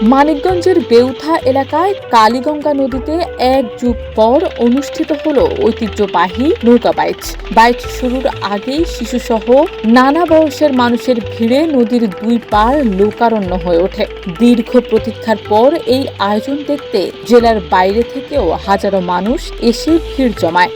মানিকগঞ্জের বেউথা এলাকায় কালীগঙ্গা নদীতে ১ যুগ পর অনুষ্ঠিত হলো ঐতিহ্যবাহী নৌকা বাইচ শুরুর আগেই শিশুসহ নানা বয়সের মানুষের ভিড়ে নদীর দুই পার লোকারণ্য হয়ে ওঠে। দীর্ঘ প্রতীক্ষার পর এই আয়োজন দেখতে জেলার বাইরে থেকেও হাজারো মানুষ এসে ভিড় জমায়।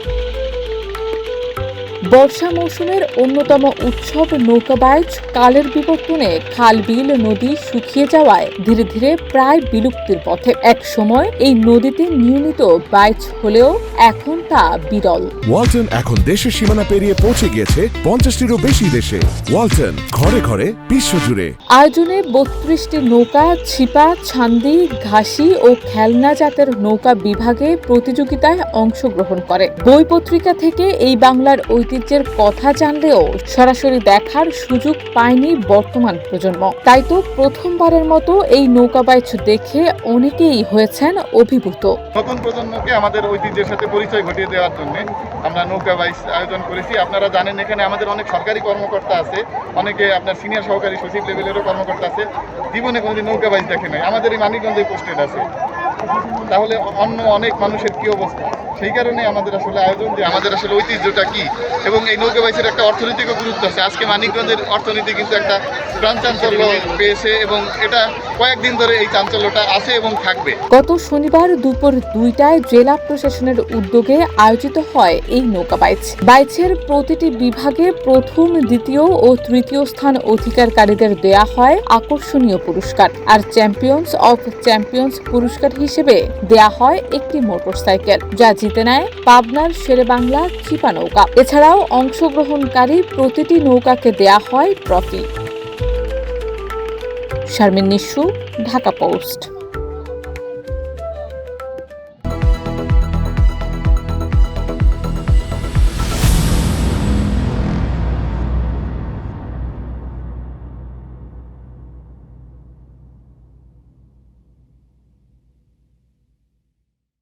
বর্ষা মৌসুমের অন্যতম উৎসব নৌকাবাইচ কালের বিবর্তনে খাল বিল নদী শুকিয়ে যাওয়ায় ধীরে ধীরে প্রায় বিলুপ্তির পথে। এক সময় এই নদীতে নিয়মিত বাইচ হলেও এখন তা বিরল। ওয়ালটন এখন দেশের সীমানা পেরিয়ে পৌঁছে গিয়েছে 50টিরও বেশি দেশে। ওয়ালটন, ঘরে ঘরে বিশ্বজুড়ে। আয়োজনে 32টি নৌকা, ছিপা, ছান্দি, ঘাসি ও খেলনা জাতের নৌকা বিভাগে প্রতিযোগিতায় অংশগ্রহণ করে। বই পত্রিকা থেকে এই বাংলার ঐতিহ্যের কথা জানলেও সরাসরি দেখার সুযোগ পায়নি বর্তমান প্রজন্ম। তাই তো প্রথমবারের মতো এই নৌকা বাইচ দেখে অনেকেই হয়েছেন অভিভূত। নতুন প্রজন্মকে আমাদের ঐতিহ্যের সাথে পরিচয় ঘটিয়ে দেওয়ার জন্য আমরা নৌকা বাইচ আয়োজন করেছি। আপনারা জানেন এখানে আমাদের অনেক সরকারি কর্মকর্তা আছে, অনেকে আপনার সিনিয়র সহকারী সচিব লেভেলেরও কর্মকর্তা আছে, জীবনে কোনোদিন নৌকা বাইচ দেখে নাই। আমাদের এই মানিকগঞ্জে পোস্টেড আছে, তাহলে অন্য অনেক মানুষের কি অবস্থা? সেই কারণে আমাদের আসলে আয়োজন যে আমাদের আসলে ঐতিহ্যটা কি এবং এই নৌকা বাইচের একটা অর্থনৈতিক গুরুত্ব আছে। আজকে মানিকগঞ্জের অর্থনীতি কিন্তু একটা প্রাণ চাঞ্চল্য পেয়েছে এবং এটা কয়েকদিন ধরে এই চাঞ্চল্যটা আছে এবং থাকবে। গত শনিবার দুপুর 2টায় জেলা প্রশাসনের উদ্যোগে আয়োজিত হয় এই নৌকা বাইচের প্রতিটি বিভাগে প্রথম, দ্বিতীয় ও তৃতীয় স্থান অধিকারকারীদের দেয়া হয় আকর্ষণীয় পুরস্কার, আর চ্যাম্পিয়ন্স অফ চ্যাম্পিয়ন্স পুরস্কার হিসেবে দেয়া হয় একটি মোটরসাইকেল, যা জিতে নেয় পাবনার শেরেবাংলা চিপা নৌকা। এছাড়াও অংশগ্রহণকারী প্রতিটি নৌকাকে দেয়া হয় ট্রফি। শারমিন নিশু, ঢাকা পোস্ট।